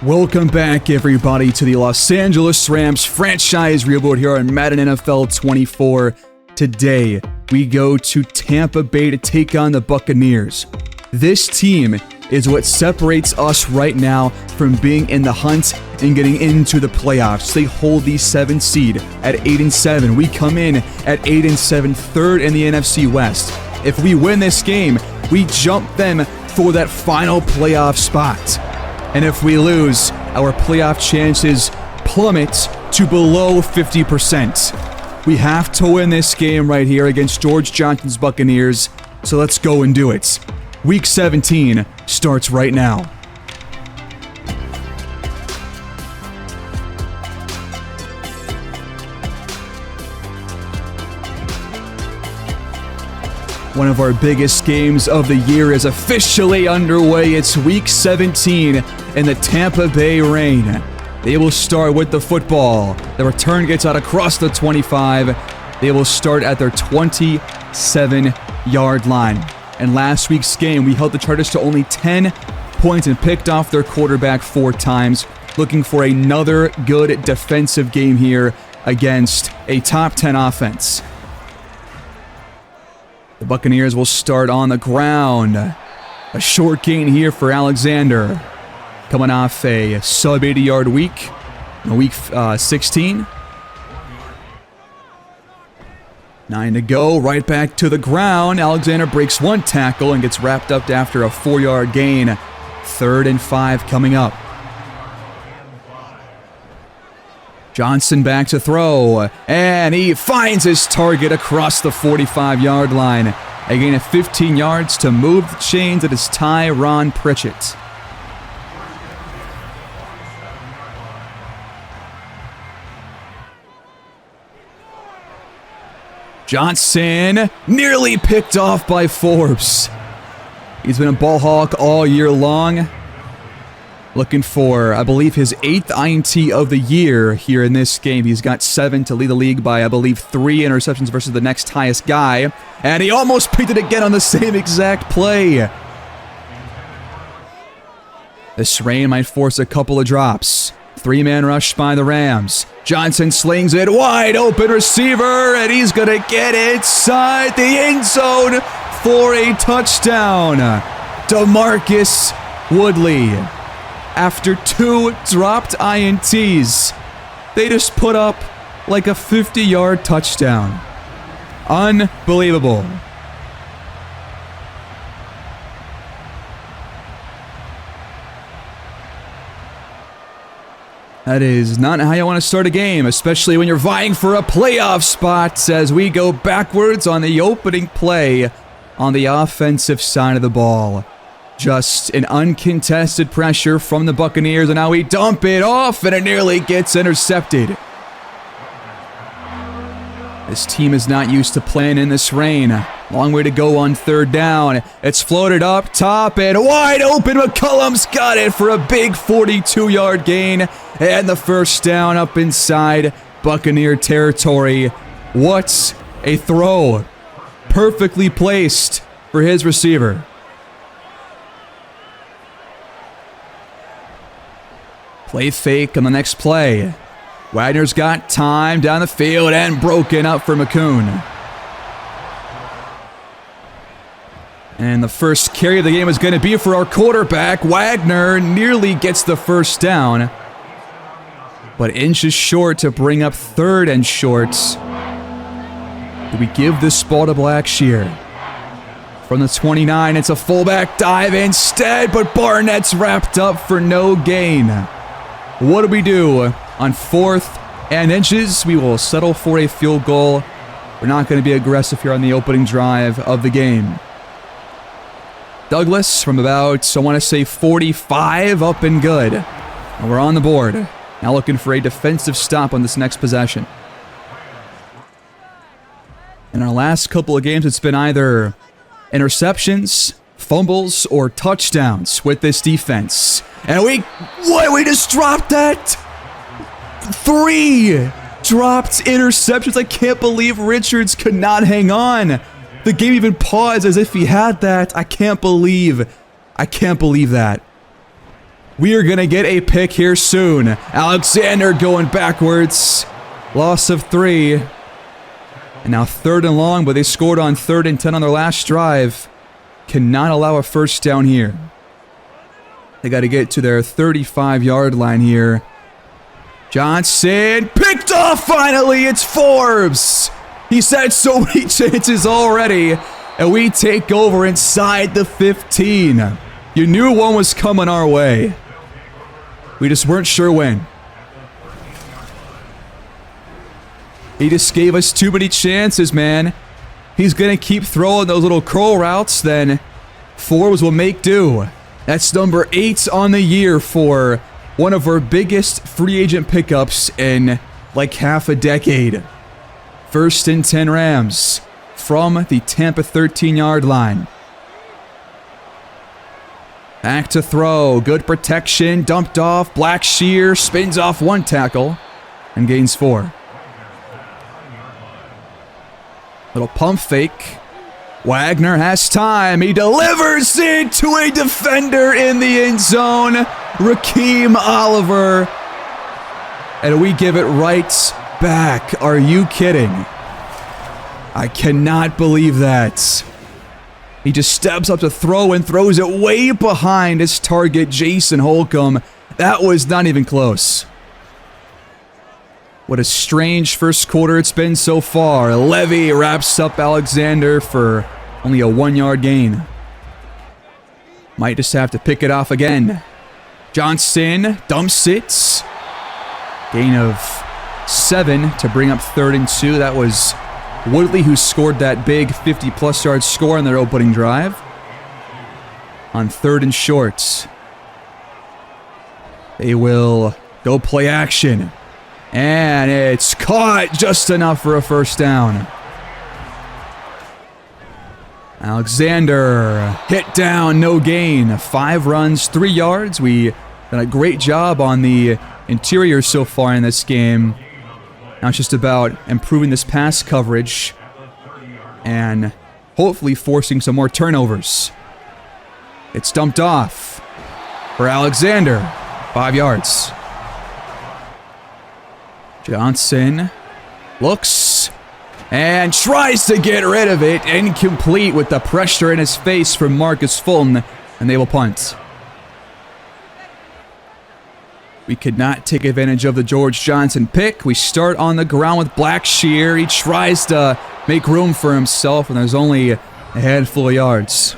Welcome back, everybody, to the Los Angeles Rams franchise rebuild here on Madden NFL 24. Today, we go to Tampa Bay to take on the Buccaneers. This team is what separates us right now from being in the hunt and getting into the playoffs. They hold the 7th seed at 8-7. We come in at 8-7, third in the NFC West. If we win this game, we jump them for that final playoff spot. And if we lose, our playoff chances plummet to below 50%. We have to win this game right here against George Johnson's Buccaneers, so let's go and do it. Week 17 starts right now. One of our biggest games of the year is officially underway. It's Week 17 in the Tampa Bay Rain. They will start with the football. The return gets out across the 25. They will start at their 27-yard line. In last week's game, we held the Chargers to only 10 points and picked off their quarterback 4 times. Looking for another good defensive game here against a top 10 offense. The Buccaneers will start on the ground. A short gain here for Alexander. Coming off a sub 80-yard week, week 16. 9 to go, right back to the ground. Alexander breaks 1 tackle and gets wrapped up after a 4-yard gain. 3rd and 5 coming up. Johnson back to throw, and he finds his target across the 45-yard line. A gain of 15 yards to move the chains. It is Tyron Pritchett. Johnson nearly picked off by Forbes. He's been a ball hawk all year long. Looking for, I believe, his 8th INT of the year here in this game. He's got 7 to lead the league by, I believe, 3 interceptions versus the next highest guy. And he almost picked it again on the same exact play. This rain might force a couple of drops. 3-man rush by the Rams. Johnson slings it, wide open receiver, and he's going to get inside the end zone for a touchdown. DeMarcus Woodley. After 2 dropped INTs, they just put up like a 50-yard touchdown. Unbelievable. That is not how you want to start a game, especially when you're vying for a playoff spot, as we go backwards on the opening play on the offensive side of the ball. Just an uncontested pressure from the Buccaneers, and now we dump it off, and it nearly gets intercepted. This team is not used to playing in this rain. Long way to go on 3rd down. It's floated up top, and wide open. McCullum's got it for a big 42-yard gain, and the first down up inside Buccaneer territory. What a throw. Perfectly placed for his receiver. Play fake on the next play. Wagner's got time down the field and broken up for McCoon. And the first carry of the game is going to be for our quarterback. Wagner nearly gets the first down, but inches short to bring up 3rd and short. Do we give this ball to Blackshear? From the 29, it's a fullback dive instead, but Barnett's wrapped up for no gain. What do we do? On 4th and inches, we will settle for a field goal. We're not going to be aggressive here on the opening drive of the game. Douglas from about, I want to say 45, up and good. And we're on the board. Now looking for a defensive stop on this next possession. In our last couple of games, it's been either interceptions, fumbles, or touchdowns with this defense. And we just dropped that! 3 dropped interceptions. I can't believe Richards could not hang on. The game even paused as if he had that. I can't believe that. We are going to get a pick here soon. Alexander going backwards. Loss of 3. And now 3rd and long, but they scored on 3rd and 10 on their last drive. Cannot allow a first down here. They got to get to their 35-yard line here. Johnson picked off finally. It's Forbes. He's had so many chances already. And we take over inside the 15. You knew one was coming our way. We just weren't sure when. He just gave us too many chances, man. He's going to keep throwing those little curl routes, then Forbes will make do. That's number 8 on the year for one of our biggest free agent pickups in like half a decade. 1st and 10 Rams from the Tampa 13-yard line. Back to throw. Good protection. Dumped off. Blackshear spins off 1 tackle and gains 4. Little pump fake. Wagner has time. He delivers it to a defender in the end zone. Raheem Oliver. And we give it right back. Are you kidding? I cannot believe that. He just steps up to throw and throws it way behind his target, Jason Holcomb. That was not even close. What a strange first quarter it's been so far. Levy wraps up Alexander for only a 1-yard gain. Might just have to pick it off again. Johnson dumps it. Gain of 7 to bring up 3rd and 2. That was Woodley who scored that big 50-plus yard score on their opening drive. On 3rd and short. They will go play action. And it's caught just enough for a first down. Alexander hit down, no gain. 5 runs, 3 yards. We done a great job on the interior so far in this game. Now it's just about improving this pass coverage and hopefully forcing some more turnovers. It's dumped off for Alexander. 5 yards. Johnson looks and tries to get rid of it. Incomplete with the pressure in his face from Marcus Fulton, and they will punt. We could not take advantage of the George Johnson pick. We start on the ground with Blackshear. He tries to make room for himself, and there's only a handful of yards.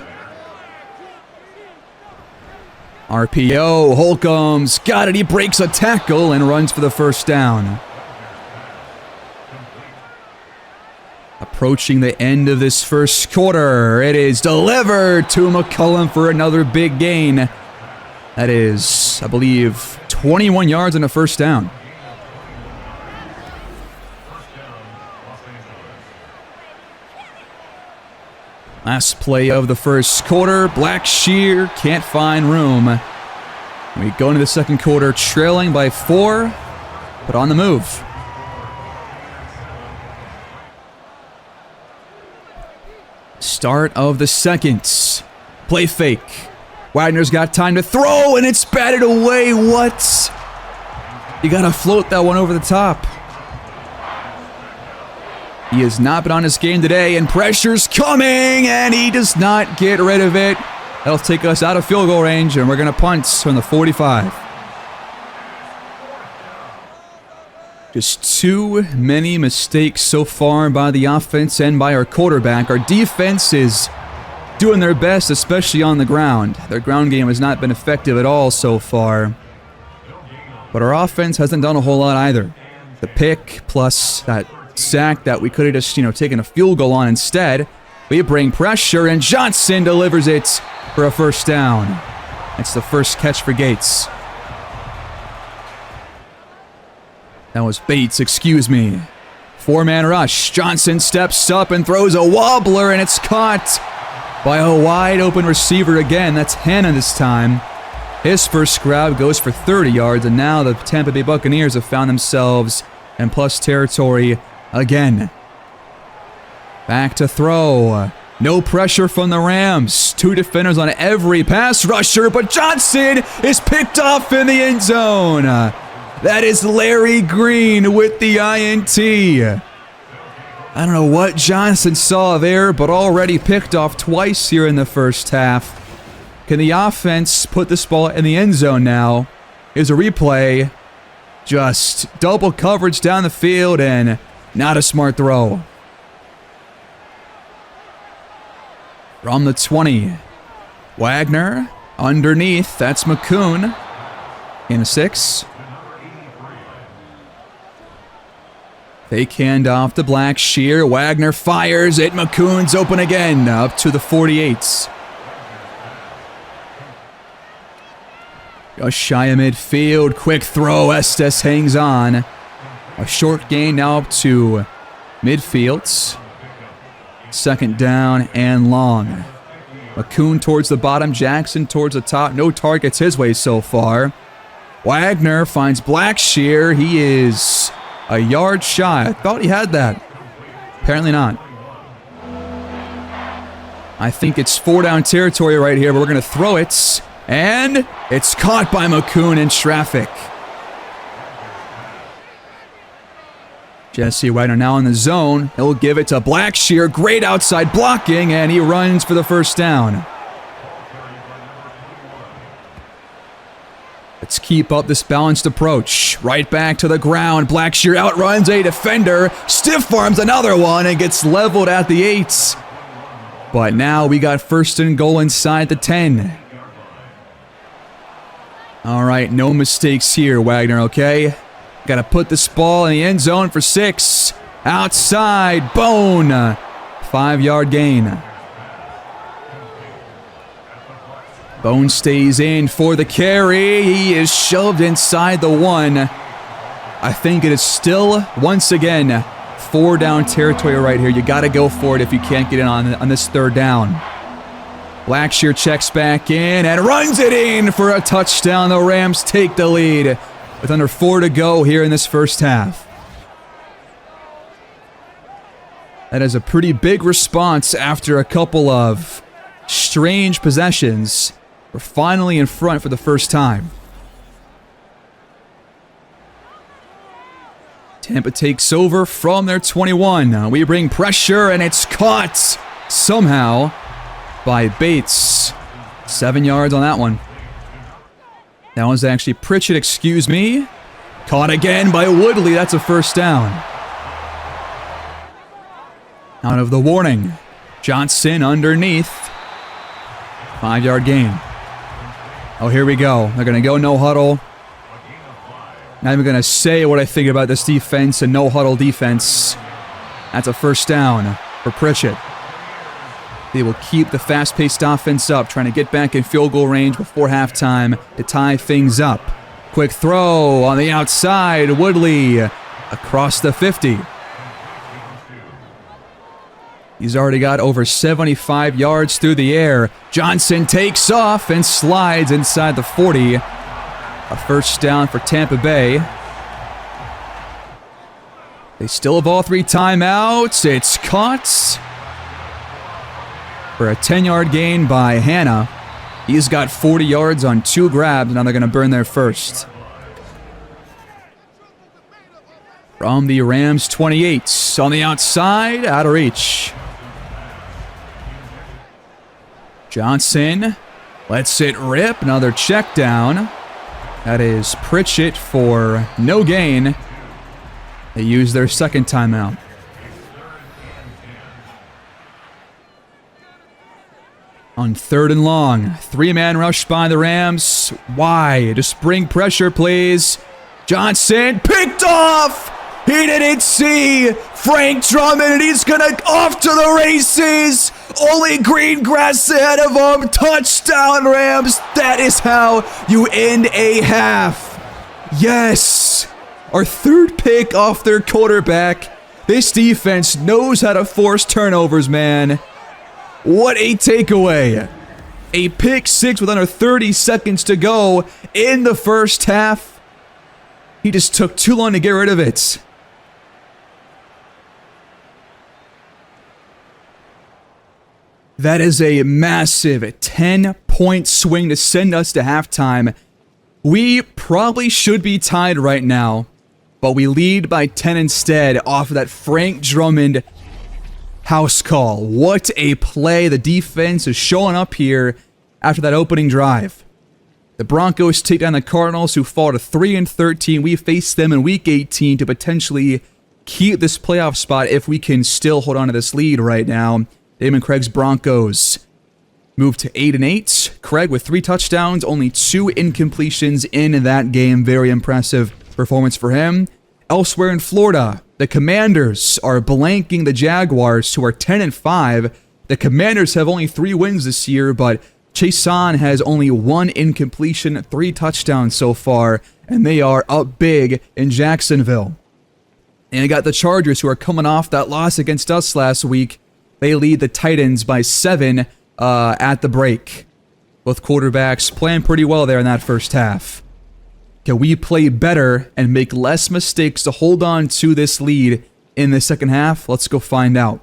RPO, Holcomb's got it. He breaks a tackle and runs for the first down. Approaching the end of this first quarter, it is delivered to McCullum for another big gain. That is, I believe, 21 yards and a first down. Last play of the first quarter, Blackshear can't find room. We go into the second quarter trailing by 4, but on the move. Start of the second. Play fake. Wagner's got time to throw, and it's batted away. What? You gotta float that one over the top. He has not been on his game today, and pressure's coming, and he does not get rid of it. That'll take us out of field goal range, and we're gonna punt from the 45. Just too many mistakes so far by the offense and by our quarterback. Our defense is doing their best, especially on the ground. Their ground game has not been effective at all so far. But our offense hasn't done a whole lot either. The pick plus that sack that we could have just, taken a field goal on instead. We bring pressure, and Johnson delivers it for a first down. That's the first catch for Gates. That was Bates, excuse me. 4-man rush. Johnson steps up and throws a wobbler, and it's caught by a wide open receiver again. That's Hanna this time. His first grab goes for 30 yards, and now the Tampa Bay Buccaneers have found themselves in plus territory again. Back to throw. No pressure from the Rams. 2 defenders on every pass rusher, but Johnson is picked off in the end zone. That is Larry Green with the INT. I don't know what Johnson saw there, but already picked off twice here in the first half. Can the offense put this ball in the end zone now? Here's a replay. Just double coverage down the field and not a smart throw. From the 20. Wagner underneath. That's McCoon. In a 6. Fake handoff to Blackshear. Wagner fires it. McCoon's open again. Up to the 48. Just shy of midfield. Quick throw. Estes hangs on. A short gain now up to midfield. Second down and long. McCoon towards the bottom. Jackson towards the top. No targets his way so far. Wagner finds Blackshear. He is a yard shy. I thought he had that. Apparently not. I think it's 4-down territory right here, but we're going to throw it. And it's caught by McCoon in traffic. Jesse Wagner now in the zone. He'll give it to Blackshear. Great outside blocking, and he runs for the first down. Let's keep up this balanced approach. Right back to the ground. Blackshear outruns a defender. Stiff arms another one and gets leveled at the 8. But now we got first and goal inside the 10. All right, no mistakes here, Wagner, okay? Got to put this ball in the end zone for 6. Outside, Bone. 5-yard gain. Bone stays in for the carry. He is shoved inside the 1. I think it is still, once again, 4-down territory right here. You got to go for it if you can't get in on this third down. Blackshear checks back in and runs it in for a touchdown. The Rams take the lead with under 4 to go here in this first half. That is a pretty big response after a couple of strange possessions. We're finally in front for the first time. Tampa takes over from their 21. We bring pressure and it's caught somehow by Bates. 7 yards on that one. That was actually Pritchett, excuse me. Caught again by Woodley. That's a first down. Out of the warning. Johnson underneath. 5-yard gain. Oh, here we go. They're going to go no huddle. Not even going to say what I think about this defense and no huddle defense. That's a first down for Pritchett. They will keep the fast-paced offense up, trying to get back in field goal range before halftime to tie things up. Quick throw on the outside. Woodley across the 50. He's already got over 75 yards through the air. Johnson takes off and slides inside the 40. A first down for Tampa Bay. They still have all 3 timeouts. It's caught for a 10-yard gain by Hanna. He's got 40 yards on 2 grabs. Now they're going to burn their first. From the Rams 28, on the outside, out of reach. Johnson lets it rip. Another check down. That is Pritchett for no gain. They use their second timeout. On 3rd and long, 3-man rush by the Rams. Why? Just bring pressure, please. Johnson picked off. He didn't see Frank Drummond, and he's gonna off to the races. Only green grass ahead of him. Touchdown, Rams. That is how you end a half. Yes. Our 3rd pick off their quarterback. This defense knows how to force turnovers, man. What a takeaway. A pick 6 with under 30 seconds to go in the first half. He just took too long to get rid of it. That is a massive 10-point swing to send us to halftime. We probably should be tied right now, but we lead by 10 instead off of that Frank Drummond house call. What a play. The defense is showing up here after that opening drive. The Broncos take down the Cardinals, who fall to 3-13. We face them in Week 18 to potentially keep this playoff spot if we can still hold on to this lead right now. Damon Craig's Broncos move to 8-8. Craig with 3 touchdowns, only 2 incompletions in that game. Very impressive performance for him. Elsewhere in Florida, the Commanders are blanking the Jaguars, who are 10-5. The Commanders have only 3 wins this year, but Chason has only 1 incompletion, 3 touchdowns so far, and they are up big in Jacksonville. And you got the Chargers, who are coming off that loss against us last week. They lead the Titans by 7 at the break. Both quarterbacks playing pretty well there in that first half. Can we play better and make less mistakes to hold on to this lead in the second half? Let's go find out.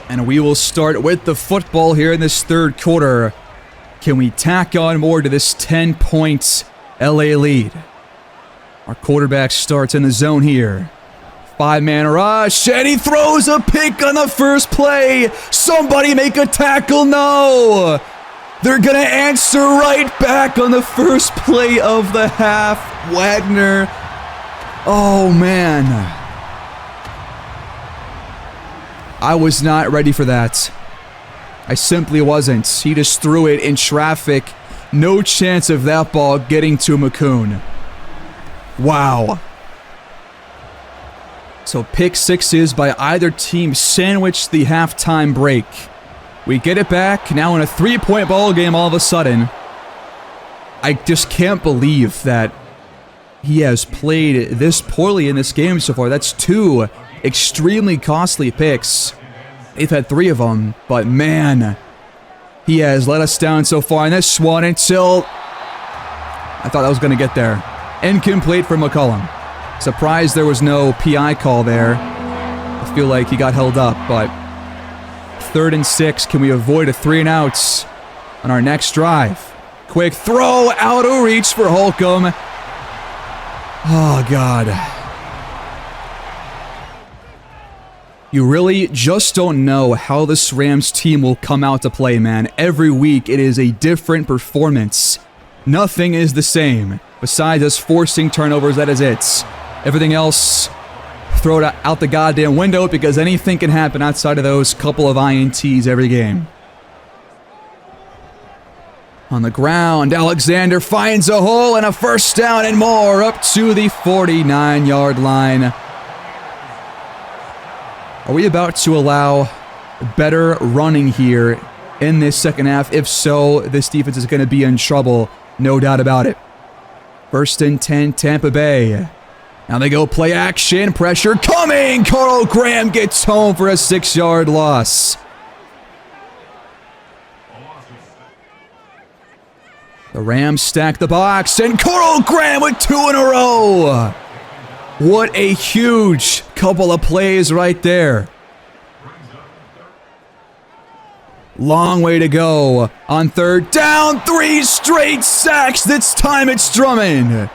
And we will start with the football here in this third quarter. Can we tack on more to this 10-point LA lead? Our quarterback starts in the zone here. 5-man rush, and he throws a pick on the first play. Somebody make a tackle. No! They're going to answer right back on the first play of the half. Wagner. Oh, man. I was not ready for that. I simply wasn't. He just threw it in traffic. No chance of that ball getting to McCoon. Wow. So pick sixes by either team sandwiched the halftime break. We get it back, now in a 3-point ball game all of a sudden. I just can't believe that he has played this poorly in this game so far. That's 2 extremely costly picks. They've had 3 of them, but man, he has let us down so far in this one until I thought that was going to get there. Incomplete for McCollum. Surprised there was no PI call there. I feel like he got held up, but 3rd and 6. Can we avoid a 3-and-outs on our next drive? Quick throw out of reach for Holcomb. Oh, God. You really just don't know how this Rams team will come out to play, man. Every week it is a different performance. Nothing is the same. Besides us forcing turnovers, that is it. Everything else, throw it out the goddamn window because anything can happen outside of those couple of INTs every game. On the ground, Alexander finds a hole and a first down and more up to the 49-yard line. Are we about to allow better running here in this second half? If so, this defense is going to be in trouble, no doubt about it. 1st and 10, Tampa Bay. Now they go play action, pressure coming! Carl Graham gets home for a 6-yard loss. The Rams stack the box, and Carl Graham with 2 in a row! What a huge couple of plays right there. Long way to go on 3rd down, 3 straight sacks. This time it's Drummond.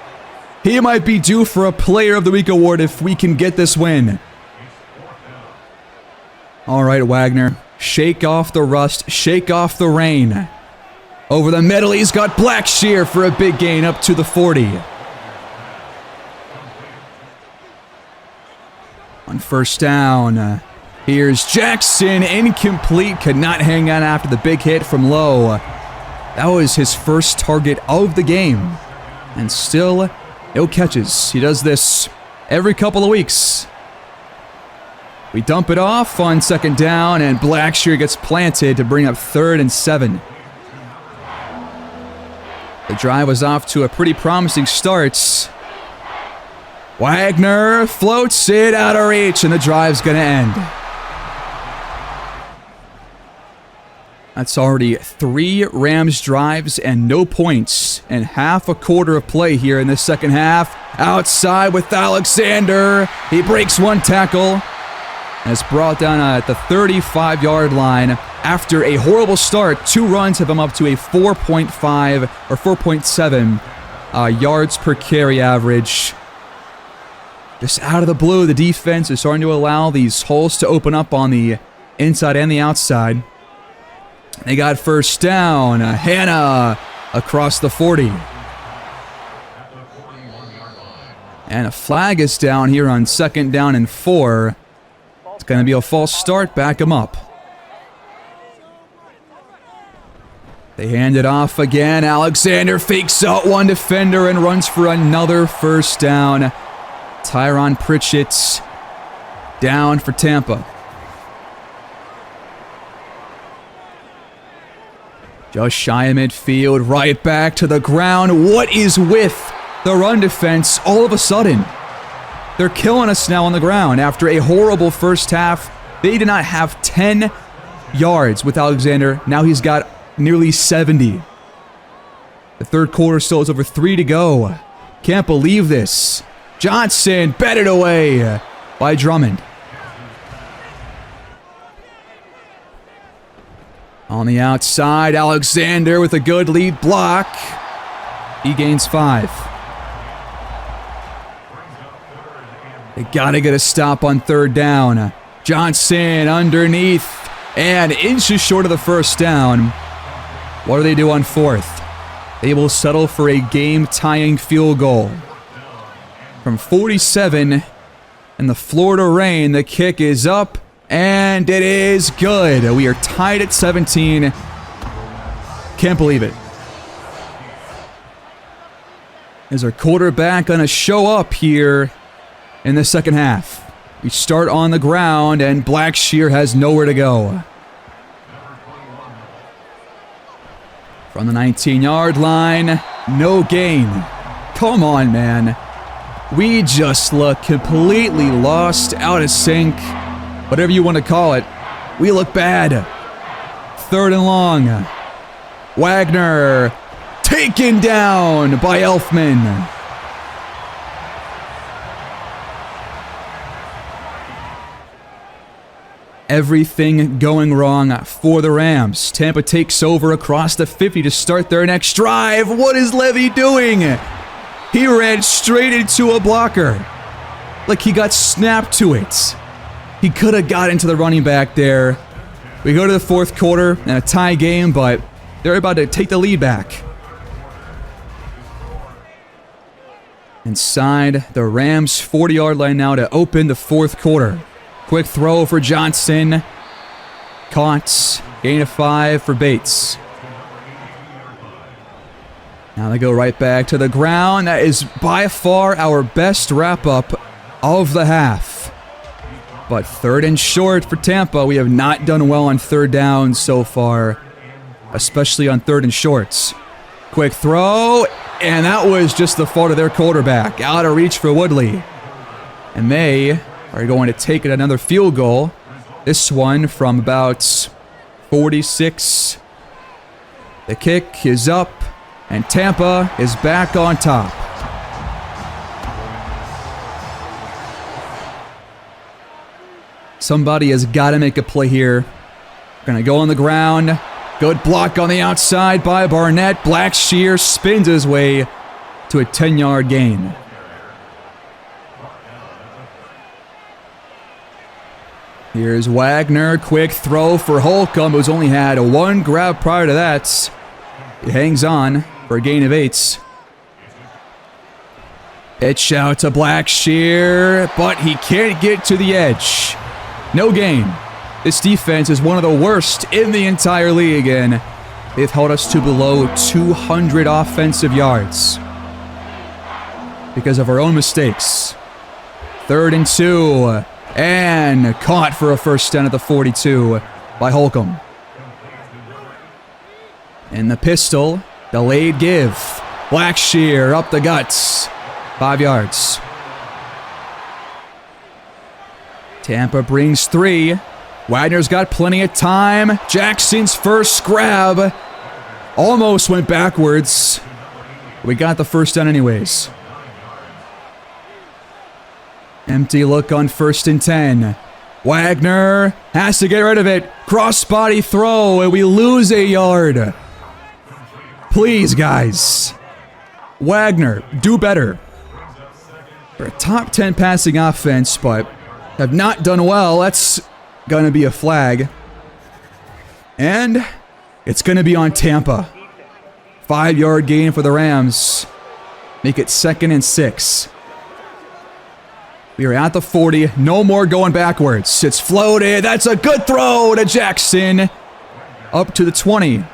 He might be due for a Player of the Week award if we can get this win. All right, Wagner. Shake off the rust. Shake off the rain. Over the middle, he's got Blackshear for a big gain up to the 40. On 1st down, here's Jackson. Incomplete. Could not hang on after the big hit from Lowe. That was his first target of the game. And still no catches. He does this every couple of weeks. We dump it off on 2nd down, and Blackshear gets planted to bring up 3rd and 7. The drive was off to a pretty promising start. Wagner floats it out of reach, and the drive's going to end. That's already 3 Rams drives and no points, and half a quarter of play here in the second half. Outside with Alexander. He breaks 1 tackle. And it's brought down at the 35-yard line. After a horrible start, 2 runs have him up to a 4.5 or 4.7 yards per carry average. Just out of the blue, the defense is starting to allow these holes to open up on the inside and the outside. They got first down. Hannah across the 40. And a flag is down here on 2nd down and 4. It's going to be a false start. Back him up. They hand it off again. Alexander fakes out one defender and runs for another first down. Tyron Pritchett's down for Tampa. Just shy of midfield, right back to the ground. What is with the run defense all of a sudden? They're killing us now on the ground. After a horrible first half, they did not have 10 yards with Alexander. Now he's got nearly 70. The third quarter still has over 3 to go. Can't believe this. Johnson batted away by Drummond. On the outside, Alexander with a good lead block. He gains 5. They gotta get a stop on 3rd down. Johnson underneath and inches short of the first down. What do they do on 4th? They will settle for a game-tying field goal. From 47 in the Florida rain, the kick is up. And it is good. We are tied at 17. Can't believe it. Is our quarterback going to show up here in the second half? We start on the ground, and Blackshear has nowhere to go. From the 19-yard line, no gain. Come on, man. We just look completely lost, out of sync. Whatever you want to call it, we look bad. 3rd and long. Wagner taken down by Elfman. Everything going wrong for the Rams. Tampa takes over across the 50 to start their next drive. What is Levy doing? He ran straight into a blocker. Like he got snapped to it. He could have got into the running back there. We go to the 4th quarter and a tie game, but they're about to take the lead back. Inside the Rams' 40-yard line now to open the 4th quarter. Quick throw for Johnson. Caught. Gain of 5 for Bates. Now they go right back to the ground. That is by far our best wrap-up of the half. But 3rd and short for Tampa. We have not done well on 3rd down so far, especially on 3rd and shorts. Quick throw, and that was just the fault of their quarterback. Out of reach for Woodley. And they are going to take another field goal. This one from about 46. The kick is up, and Tampa is back on top. Somebody has got to make a play here. Gonna go on the ground. Good block on the outside by Barnett. Blackshear spins his way to a 10-yard gain. Here's Wagner. Quick throw for Holcomb, who's only had 1 grab prior to that. He hangs on for a gain of 8. Pitch out to Blackshear, but he can't get to the edge. No gain. This defense is one of the worst in the entire league, and they've held us to below 200 offensive yards because of our own mistakes. 3rd and 2, and caught for a first down at the 42 by Holcomb. In the pistol, delayed give. Blackshear up the guts. 5 yards. Tampa brings 3. Wagner's got plenty of time. Jackson's first grab almost went backwards. We got the first down anyways. Empty look on 1st and 10. Wagner has to get rid of it. Cross-body throw, and we lose a yard. Please, guys. Wagner, do better. We're a top 10 passing offense, but have not done well. That's going to be a flag. And it's going to be on Tampa. 5-yard gain for the Rams. Make it 2nd and 6. We are at the 40. No more going backwards. It's floated. That's a good throw to Jackson. Up to the 20.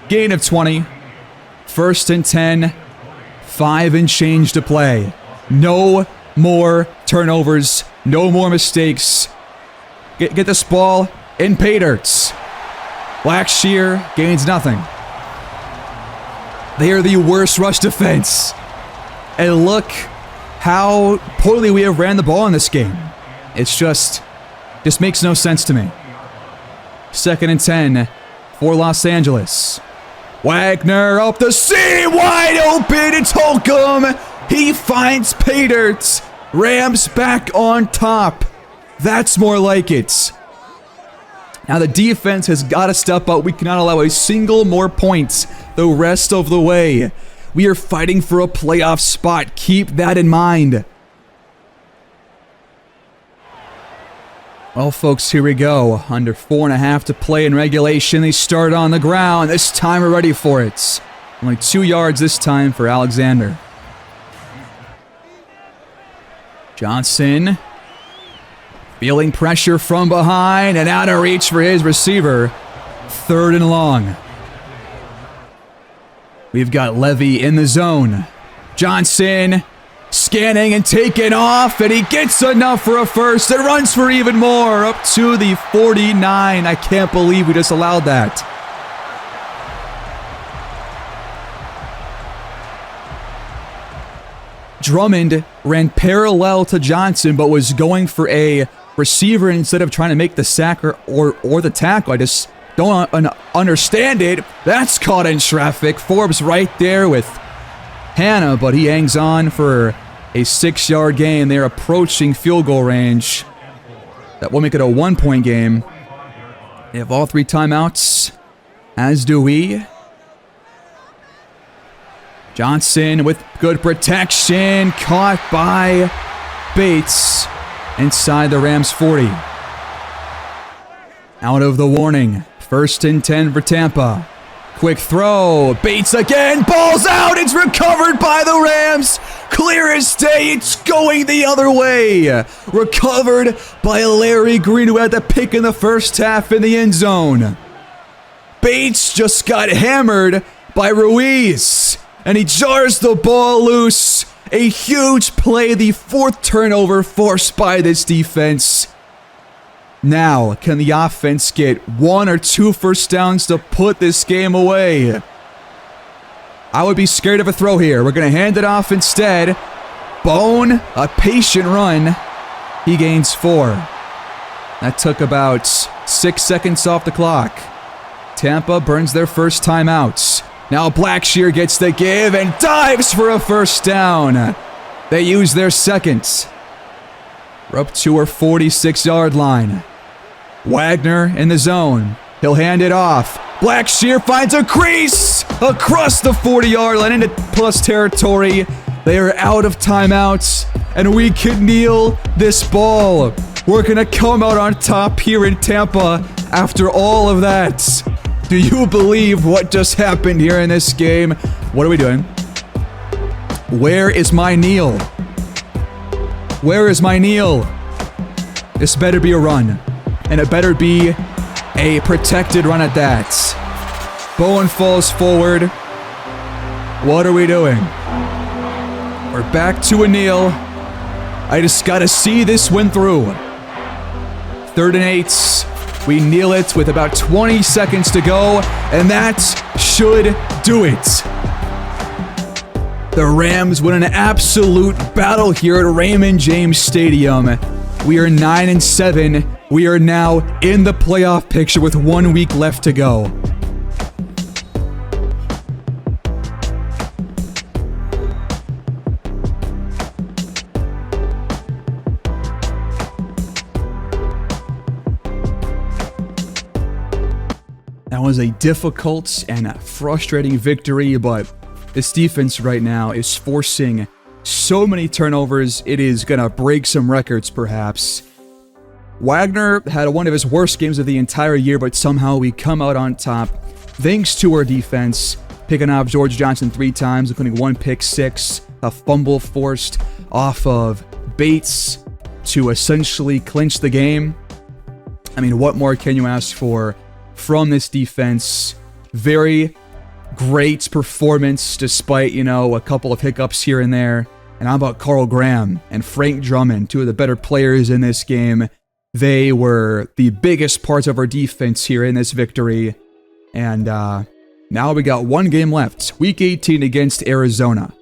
Gain of 20. 1st and 10. 5 and change to play. No more turnovers. No more mistakes. Get this ball in pay dirts. Blackshear gains nothing. They are the worst rush defense. And look how poorly we have ran the ball in this game. It's just makes no sense to me. 2nd and 10 for Los Angeles. Wagner up the seam, wide open. It's Holcomb. He finds pay dirt. Rams back on top. That's more like it. Now the defense has got to step up. We cannot allow a single more point the rest of the way. We are fighting for a playoff spot. Keep that in mind. Well, folks, here we go. Under 4.5 to play in regulation. They start on the ground. This time we're ready for it. Only 2 yards this time for Alexander. Johnson feeling pressure from behind and out of reach for his receiver. 3rd and long. We've got Levy in the zone. Johnson scanning and taking off, and he gets enough for a first and runs for even more up to the 49. I can't believe we just allowed that. Drummond ran parallel to Johnson, but was going for a receiver instead of trying to make the sack or the tackle. I just don't understand it. That's caught in traffic. Forbes right there with Hannah, but he hangs on for a 6-yard gain. They're approaching field goal range. That will make it a 1-point game. They have all 3 timeouts, as do we. Johnson with good protection, caught by Bates inside the Rams 40. Out of the warning, 1st and 10 for Tampa. Quick throw, Bates again, ball's out, it's recovered by the Rams. Clear as day, it's going the other way. Recovered by Larry Green, who had the pick in the first half in the end zone. Bates just got hammered by Ruiz, and he jars the ball loose. A huge play, the 4th turnover forced by this defense. Now, can the offense get 1 or 2 first downs to put this game away? I would be scared of a throw here. We're going to hand it off instead. Bone, a patient run. He gains 4. That took about 6 seconds off the clock. Tampa burns their first timeouts. Now Blackshear gets the give and dives for a first down. They use their second. We're up to our 46-yard line. Wagner in the zone. He'll hand it off. Blackshear finds a crease across the 40-yard line into plus territory. They are out of timeouts, and we can kneel this ball. We're going to come out on top here in Tampa after all of that. Do you believe what just happened here in this game? What are we doing? Where is my kneel? Where is my kneel? This better be a run. And it better be a protected run at that. Bowen falls forward. What are we doing? We're back to a kneel. I just gotta see this win through. 3rd and 8. We kneel it with about 20 seconds to go, and that should do it. The Rams win an absolute battle here at Raymond James Stadium. We are 9-7. We are now in the playoff picture with 1 week left to go. That was a difficult and frustrating victory, but this defense right now is forcing so many turnovers, it is going to break some records perhaps. Wagner had one of his worst games of the entire year, but somehow we come out on top thanks to our defense, picking off George Johnson 3 times, including 1 pick six, a fumble forced off of Bates to essentially clinch the game. I mean, what more can you ask for from this defense? Very great performance despite, a couple of hiccups here and there. And how about Carl Graham and Frank Drummond, 2 of the better players in this game? They were the biggest parts of our defense here in this victory. And now we got 1 game left, Week 18 against Arizona.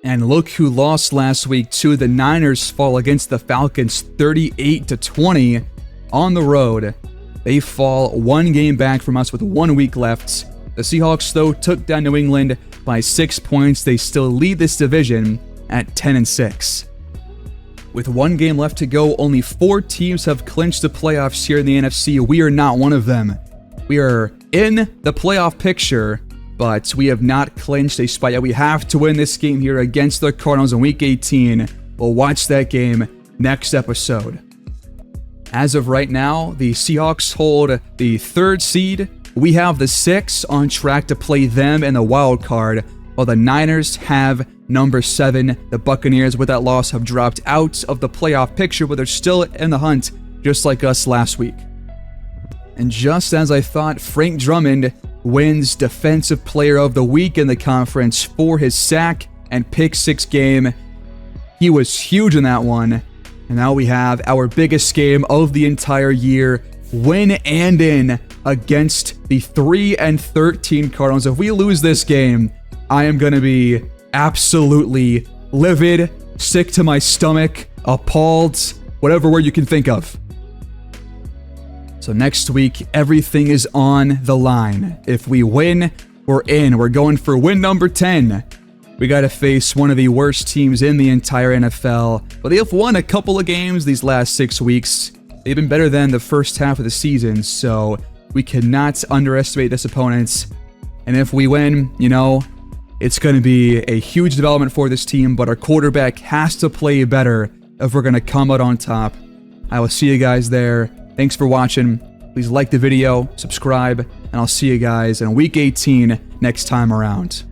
And look who lost last week too. The Niners fall against the Falcons 38-20 on the road. They fall 1 game back from us with 1 week left. The Seahawks, though, took down New England by 6 points. They still lead this division at 10-6. With 1 game left to go, only 4 teams have clinched the playoffs here in the NFC. We are not one of them. We are in the playoff picture, but we have not clinched a spot yet. We have to win this game here against the Cardinals in Week 18. We'll watch that game next episode. As of right now, the Seahawks hold the 3rd seed. We have the 6 on track to play them in the wild card, while the Niners have number 7. The Buccaneers, with that loss, have dropped out of the playoff picture, but they're still in the hunt, just like us last week. And just as I thought, Frank Drummond wins Defensive Player of the Week in the conference for his sack and pick 6 game. He was huge in that one. And now we have our biggest game of the entire year, win and in against the 3-13 Cardinals. If we lose this game, I am going to be absolutely livid, sick to my stomach, appalled, whatever word you can think of. So next week, everything is on the line. If we win, we're in. We're going for win number 10. We got to face one of the worst teams in the entire NFL. But they have won a couple of games these last 6 weeks. They've been better than the first half of the season, so we cannot underestimate this opponent. And if we win, it's going to be a huge development for this team, but our quarterback has to play better if we're going to come out on top. I will see you guys there. Thanks for watching. Please like the video, subscribe, and I'll see you guys in Week 18 next time around.